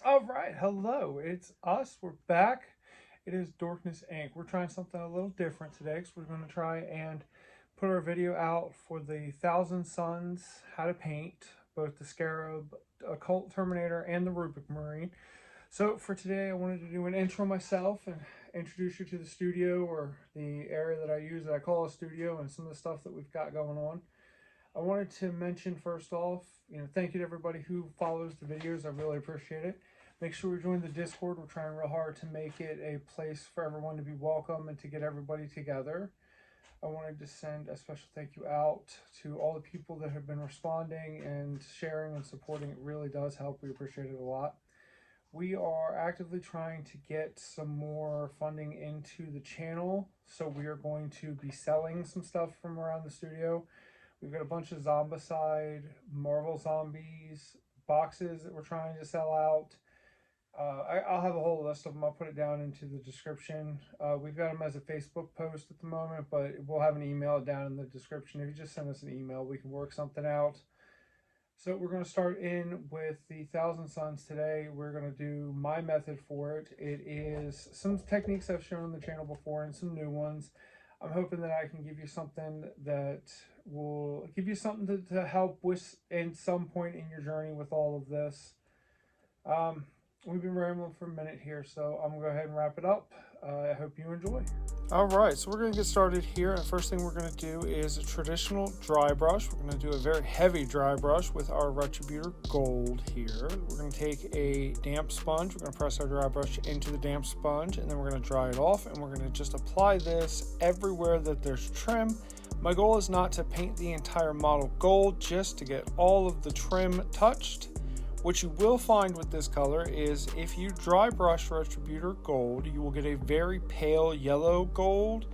All right, hello, it's us. We're back. It is Dorkness Inc. We're trying something a little different today, so we're going to try and put our video out for the Thousand Suns How to Paint, both the Scarab, Occult Terminator, and the Rubik Marine. So for today, I wanted to do an intro myself and introduce you to the studio, or the area that I use that I call a studio, and some of the stuff that we've got going on. I wanted to mention first off, thank you to everybody who follows the videos. I really appreciate it. Make sure we join the Discord. We're trying real hard to make it a place for everyone to be welcome and to get everybody together. I wanted to send a special thank you out to all the people that have been responding and sharing and supporting. It really does help. We appreciate it a lot. We are actively trying to get some more funding into the channel, so we are going to be selling some stuff from around the studio. We've got a bunch of Zombicide, Marvel Zombies boxes that we're trying to sell out. I'll have a whole list of them. I'll put it down into the description. We've got them as a Facebook post at the moment, but we'll have an email down in the description. If you just send us an email, we can work something out. So we're going to start in with the Thousand Suns today. We're going to do my method for it. It is some techniques I've shown on the channel before and some new ones. I'm hoping that I can give you something that will give you something to help with in some point in your journey with all of this. We've been rambling for a minute here, so I'm going to go ahead and wrap it up. I hope you enjoy. All right, so we're going to get started here. And first thing we're going to do is a traditional dry brush. We're going to do a very heavy dry brush with our Retributor Gold here. We're going to take a damp sponge. We're going to press our dry brush into the damp sponge, and then we're going to dry it off. And we're going to just apply this everywhere that there's trim. My goal is not to paint the entire model gold, just to get all of the trim touched. What you will find with this color is if you dry brush Retributor Gold, you will get a very pale yellow gold.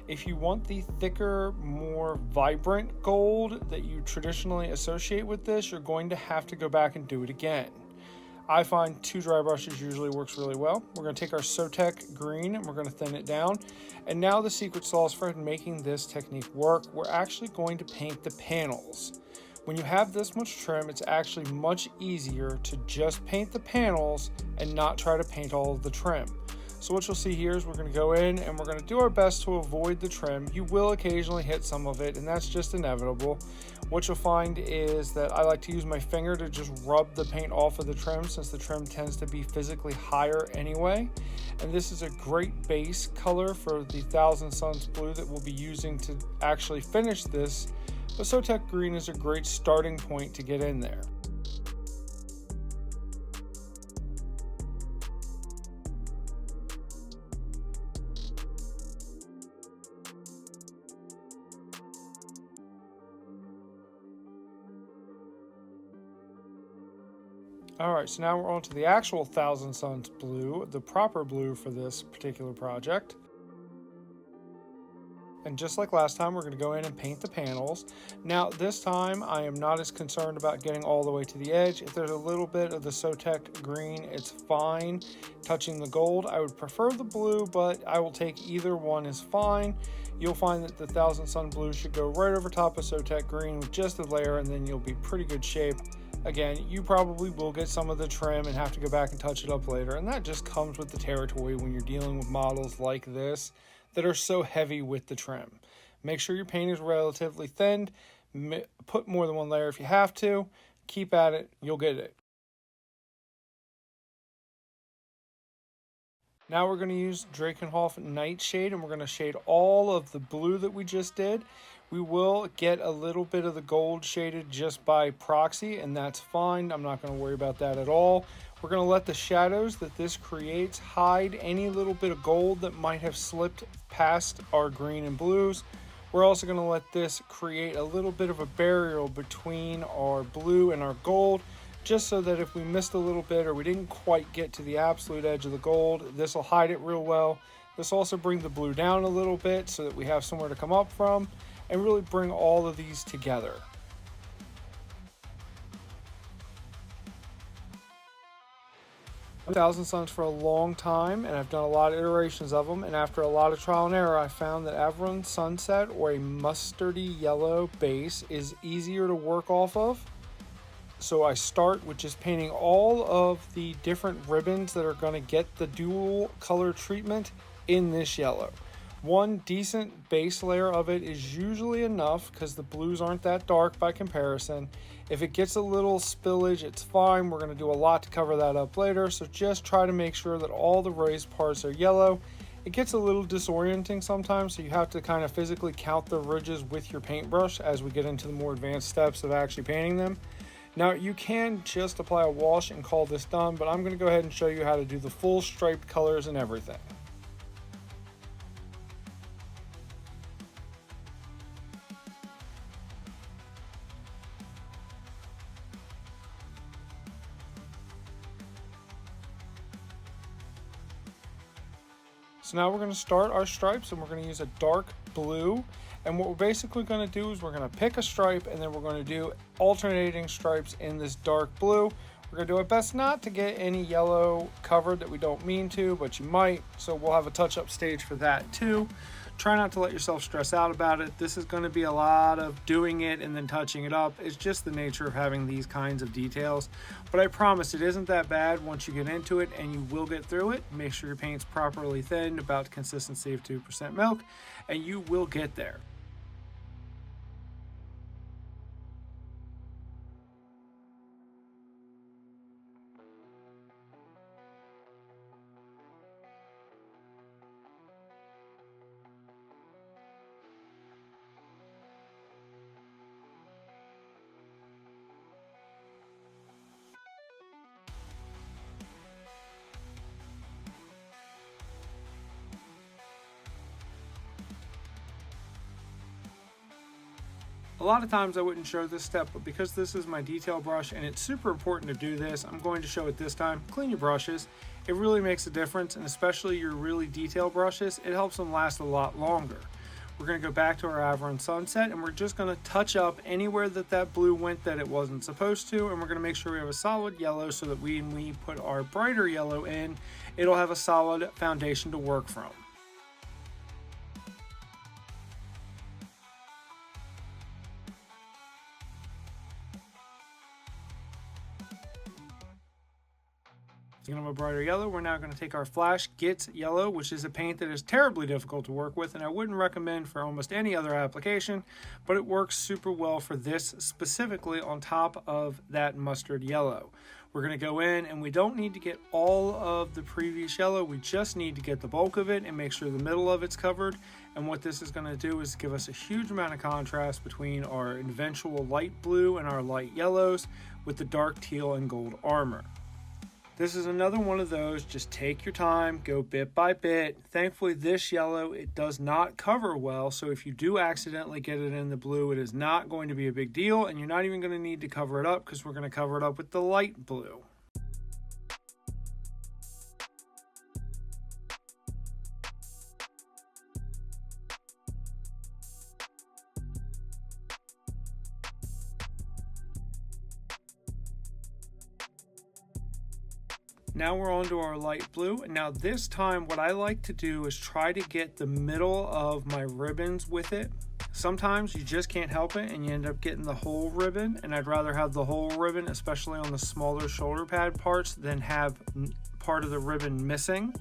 If you want the thicker, more vibrant gold that you traditionally associate with this, you're going to have to go back and do it again. I find 2 dry brushes usually works really well. We're going to take our Sotek green and we're going to thin it down. And now the secret sauce for making this technique work, we're actually going to paint the panels. When you have this much trim, it's actually much easier to just paint the panels and not try to paint all of the trim. So what you'll see here is we're going to go in and we're going to do our best to avoid the trim. You will occasionally hit some of it, and that's just inevitable. What you'll find is that I like to use my finger to just rub the paint off of the trim, since the trim tends to be physically higher anyway. And this is a great base color for the Thousand Suns blue that we'll be using to actually finish this. But Sotek green is a great starting point to get in there. Alright, so now we're on to the actual Thousand Suns blue, the proper blue for this particular project. And just like last time, we're going to go in and paint the panels. Now, this time, I am not as concerned about getting all the way to the edge. If there's a little bit of the Sotek green, it's fine. Touching the gold, I would prefer the blue, but I will take either one is fine. You'll find that the Thousand Sun blue should go right over top of Sotek green with just a layer, and then you'll be pretty good shape. Again, you probably will get some of the trim and have to go back and touch it up later, and that just comes with the territory when you're dealing with models like this that are so heavy with the trim. Make sure your paint is relatively thinned. Put more than one layer if you have to. Keep at it, you'll get it. Now we're going to use Drakenhof Nightshade, and we're going to shade all of the blue that we just did. We will get a little bit of the gold shaded just by proxy, and that's fine. I'm not going to worry about that at all. We're going to let the shadows that this creates hide any little bit of gold that might have slipped past our green and blues. We're also going to let this create a little bit of a barrier between our blue and our gold, just so that if we missed a little bit or we didn't quite get to the absolute edge of the gold, this will hide it real well. This will also bring the blue down a little bit so that we have somewhere to come up from, and really bring all of these together. Thousand Suns for a long time, and I've done a lot of iterations of them, and after a lot of trial and error, I found that Averron Sunset or a mustardy yellow base is easier to work off of. So I start with just painting all of the different ribbons that are going to get the dual color treatment in this yellow. One decent base layer of it is usually enough because the blues aren't that dark by comparison. If it gets a little spillage, it's fine. We're going to do a lot to cover that up later. So just try to make sure that all the raised parts are yellow. It gets a little disorienting sometimes, so you have to kind of physically count the ridges with your paintbrush as we get into the more advanced steps of actually painting them. Now you can just apply a wash and call this done, but I'm going to go ahead and show you how to do the full striped colors and everything. So now we're going to start our stripes, and we're going to use a dark blue. And what we're basically going to do is we're going to pick a stripe, and then we're going to do alternating stripes in this dark blue. We're going to do our best not to get any yellow covered that we don't mean to, but you might. So we'll have a touch-up stage for that too. Try not to let yourself stress out about it. This is going to be a lot of doing it and then touching it up. It's just the nature of having these kinds of details. But I promise it isn't that bad once you get into it, and you will get through it. Make sure your paint's properly thinned, about the consistency of 2% milk, and you will get there. A lot of times I wouldn't show this step, but because this is my detail brush and it's super important to do this, I'm going to show it this time. Clean your brushes. It really makes a difference, and especially your really detailed brushes, it helps them last a lot longer. We're going to go back to our Avron Sunset, and we're just going to touch up anywhere that blue went that it wasn't supposed to, and we're going to make sure we have a solid yellow so that when we put our brighter yellow in, it'll have a solid foundation to work from. Speaking of a brighter yellow, we're now going to take our Flash Gits Yellow, which is a paint that is terribly difficult to work with, and I wouldn't recommend for almost any other application, but it works super well for this specifically on top of that mustard yellow. We're going to go in, and we don't need to get all of the previous yellow, we just need to get the bulk of it and make sure the middle of it's covered. And what this is going to do is give us a huge amount of contrast between our eventual light blue and our light yellows with the dark teal and gold armor. This is another one of those, just take your time, go bit by bit. Thankfully this yellow, it does not cover well, so if you do accidentally get it in the blue, it is not going to be a big deal, and you're not even going to need to cover it up because we're going to cover it up with the light blue. Now we're on to our light blue, and now this time what I like to do is try to get the middle of my ribbons with it. Sometimes you just can't help it and you end up getting the whole ribbon, and I'd rather have the whole ribbon, especially on the smaller shoulder pad parts, than have part of the ribbon missing.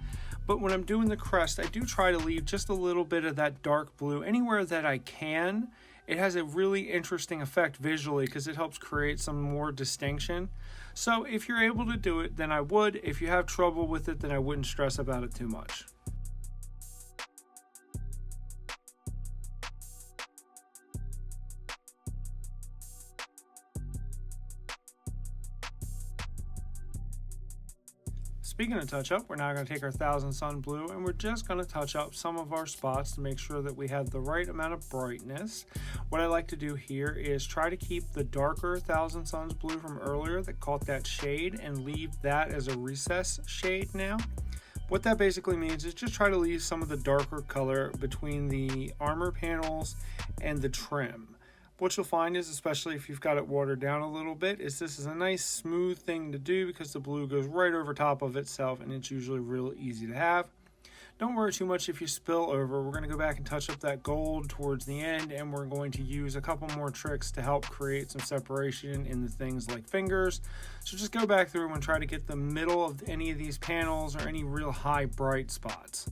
But when I'm doing the crest, I do try to leave just a little bit of that dark blue anywhere that I can. It has a really interesting effect visually because it helps create some more distinction. So if you're able to do it, then I would. If you have trouble with it, then I wouldn't stress about it too much. Speaking of touch up, we're now going to take our Thousand Sun Blue and we're just going to touch up some of our spots to make sure that we have the right amount of brightness. What I like to do here is try to keep the darker Thousand Suns Blue from earlier that caught that shade and leave that as a recess shade now. What that basically means is just try to leave some of the darker color between the armor panels and the trim. What you'll find is, especially if you've got it watered down a little bit, is this is a nice smooth thing to do because the blue goes right over top of itself and it's usually real easy to have. Don't worry too much if you spill over. We're going to go back and touch up that gold towards the end, and we're going to use a couple more tricks to help create some separation in the things like fingers. So just go back through and try to get the middle of any of these panels or any real high bright spots.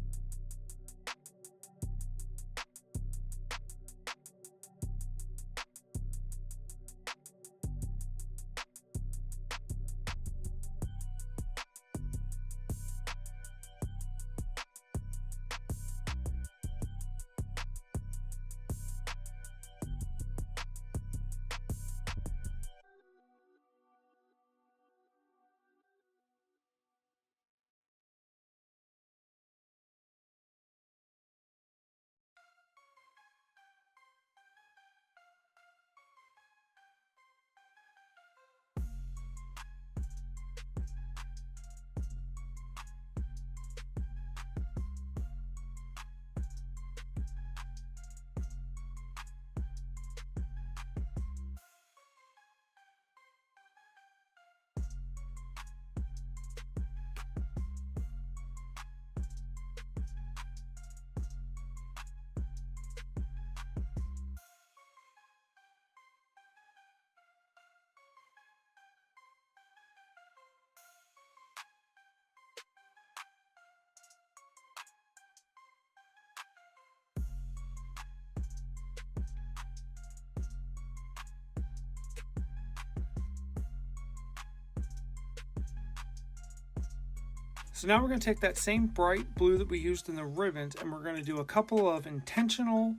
So now we're going to take that same bright blue that we used in the ribbons, and we're going to do a couple of intentional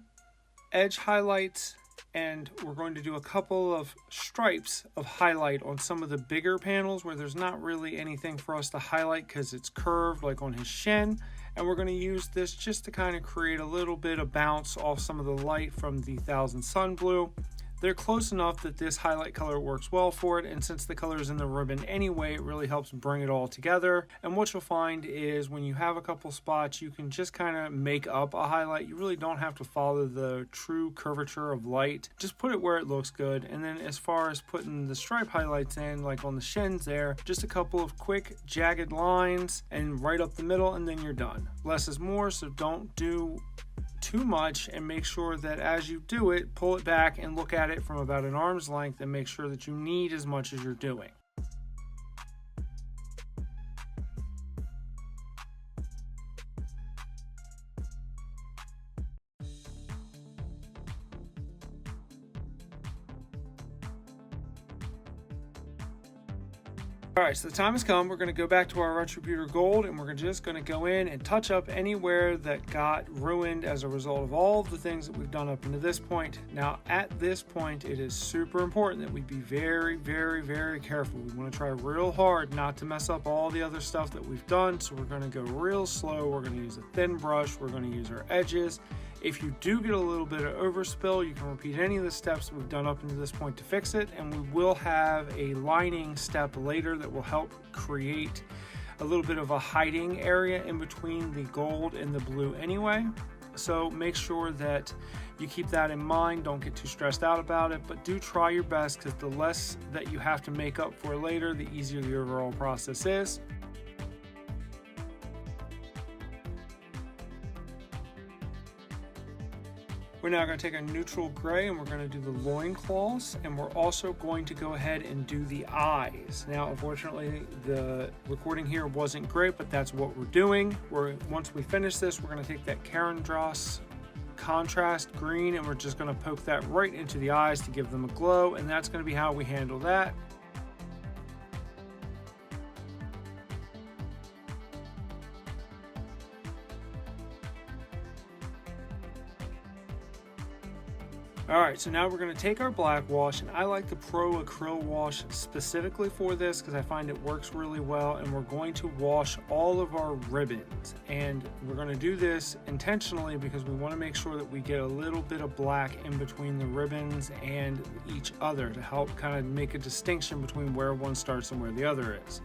edge highlights, and we're going to do a couple of stripes of highlight on some of the bigger panels where there's not really anything for us to highlight because it's curved, like on his shin. And we're going to use this just to kind of create a little bit of bounce off some of the light from the Thousand Sun blue. They're close enough that this highlight color works well for it, and since the color is in the ribbon anyway, it really helps bring it all together. And what you'll find is when you have a couple spots, you can just kind of make up a highlight. You really don't have to follow the true curvature of light. Just put it where it looks good. And then as far as putting the stripe highlights in, like on the shins there, just a couple of quick jagged lines and right up the middle, and then you're done. Less is more, so don't do too much, and make sure that as you do it, pull it back and look at it from about an arm's length and make sure that you need as much as you're doing. Alright, so the time has come. We're going to go back to our Retributor Gold, and we're just going to go in and touch up anywhere that got ruined as a result of all of the things that we've done up into this point. Now, at this point, it is super important that we be very, very, very careful. We want to try real hard not to mess up all the other stuff that we've done, so we're going to go real slow. We're going to use a thin brush. We're going to use our edges. If you do get a little bit of overspill, you can repeat any of the steps we've done up into this point to fix it, and we will have a lining step later that will help create a little bit of a hiding area in between the gold and the blue anyway. So make sure that you keep that in mind. Don't get too stressed out about it, but do try your best, because the less that you have to make up for later, the easier the overall process is. We're now going to take a neutral gray and we're going to do the loincloths, and we're also going to go ahead and do the eyes. Now, unfortunately, the recording here wasn't great, but that's what we're doing. Once we finish this, we're going to take that Karen Dross contrast green and we're just going to poke that right into the eyes to give them a glow, and that's going to be how we handle that. Alright, so now we're going to take our black wash, and I like the Pro Acryl wash specifically for this because I find it works really well, and we're going to wash all of our ribbons. And we're going to do this intentionally because we want to make sure that we get a little bit of black in between the ribbons and each other to help kind of make a distinction between where one starts and where the other is.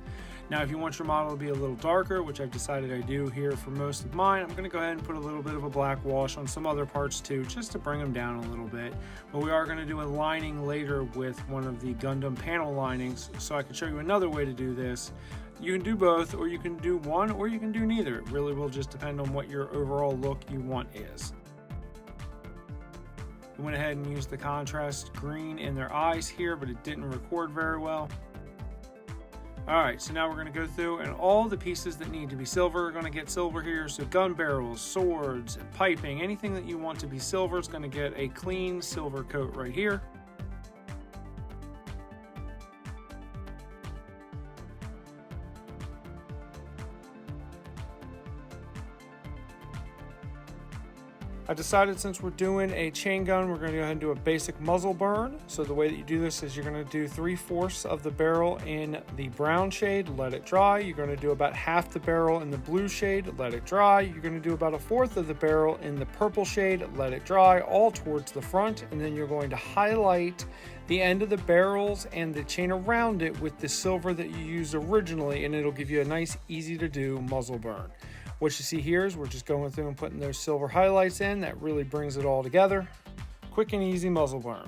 Now, if you want your model to be a little darker, which I've decided I do here for most of mine, I'm going to go ahead and put a little bit of a black wash on some other parts too, just to bring them down a little bit. But we are going to do a lining later with one of the Gundam panel linings, so I can show you another way to do this. You can do both, or you can do one, or you can do neither. It really will just depend on what your overall look you want is. I went ahead and used the contrast green in their eyes here, but it didn't record very well. Alright, so now we're going to go through, and all the pieces that need to be silver are going to get silver here. So gun barrels, swords, piping, anything that you want to be silver is going to get a clean silver coat right here. I decided since we're doing a chain gun, we're going to go ahead and do a basic muzzle burn. So the way that you do this is you're going to do 3/4 of the barrel in the brown shade, let it dry. You're going to do about half the barrel in the blue shade, let it dry. You're going to do about 1/4 of the barrel in the purple shade, let it dry, all towards the front. And then you're going to highlight the end of the barrels and the chain around it with the silver that you used originally, and it'll give you a nice, easy to do muzzle burn. What you see here is we're just going through and putting those silver highlights in. That really brings it all together. Quick and easy muzzle burn.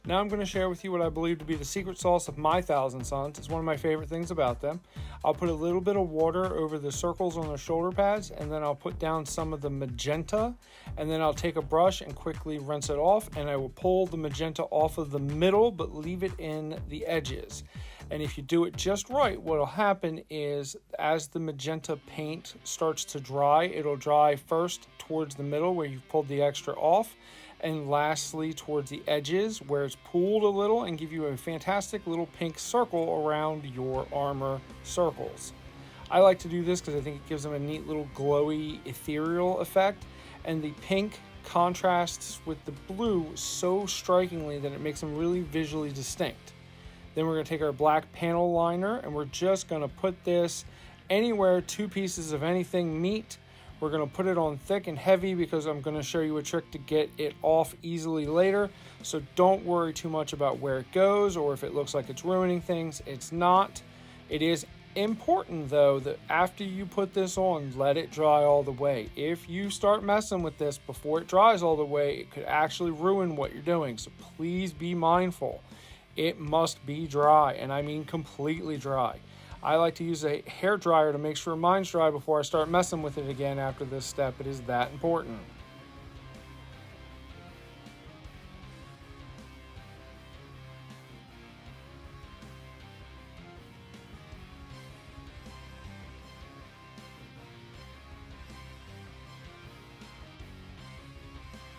Now I'm going to share with you what I believe to be the secret sauce of my Thousand Sons. It's one of my favorite things about them. I'll put a little bit of water over the circles on their shoulder pads, and then I'll put down some of the magenta, and then I'll take a brush and quickly rinse it off, and I will pull the magenta off of the middle but leave it in the edges. And if you do it just right, what will happen is as the magenta paint starts to dry, it'll dry first towards the middle where you've pulled the extra off, and lastly towards the edges where it's pooled a little, and give you a fantastic little pink circle around your armor circles. I like to do this because I think it gives them a neat little glowy ethereal effect, and the pink contrasts with the blue so strikingly that it makes them really visually distinct. Then we're going to take our black panel liner, and we're just going to put this anywhere 2 pieces of anything meet. We're going to put it on thick and heavy because I'm going to show you a trick to get it off easily later. So don't worry too much about where it goes or if it looks like it's ruining things. It's not. It is important though that after you put this on, let it dry all the way. If you start messing with this before it dries all the way, it could actually ruin what you're doing. So please be mindful. It must be dry, and I mean completely dry. I like to use a hair dryer to make sure mine's dry before I start messing with it again after this step. It is that important.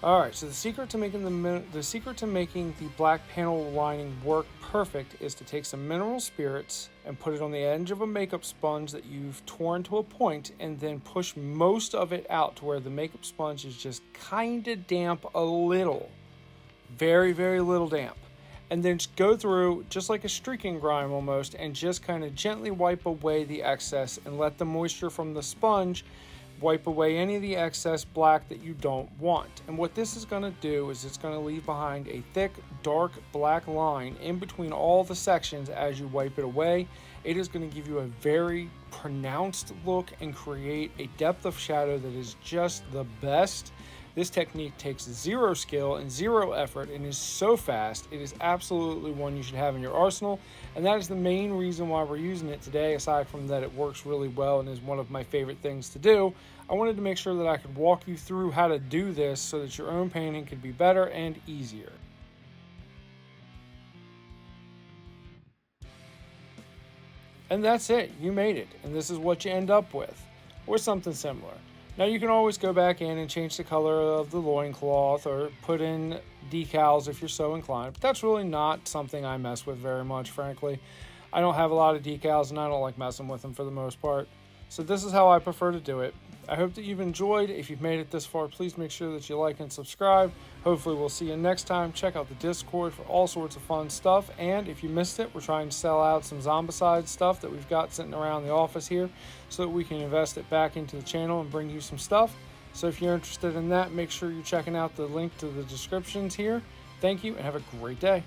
All right, so the secret to making the black panel lining work perfect is to take some mineral spirits and put it on the edge of a makeup sponge that you've torn to a point, and then push most of it out to where the makeup sponge is just kind of damp a little, very, very little damp. And then just go through just like a streaking grime almost, and just kind of gently wipe away the excess and let the moisture from the sponge wipe away any of the excess black that you don't want. And what this is going to do is it's going to leave behind a thick, dark black line in between all the sections as you wipe it away. It is going to give you a very pronounced look and create a depth of shadow that is just the best. This technique takes 0 skill and 0 effort and is so fast. It is absolutely one you should have in your arsenal, and that is the main reason why we're using it today. Aside from that, it works really well and is one of my favorite things to do. I wanted to make sure that I could walk you through how to do this so that your own painting could be better and easier. And that's it. You made it, and this is what you end up with, or something similar. Now you can always go back in and change the color of the loincloth or put in decals if you're so inclined. But that's really not something I mess with very much, frankly. I don't have a lot of decals and I don't like messing with them for the most part. So this is how I prefer to do it. I hope that you've enjoyed. If you've made it this far, please make sure that you like and subscribe. Hopefully we'll see you next time. Check out the Discord for all sorts of fun stuff. And if you missed it, we're trying to sell out some Zombicide stuff that we've got sitting around the office here so that we can invest it back into the channel and bring you some stuff. So if you're interested in that, make sure you're checking out the link to the descriptions here. Thank you and have a great day.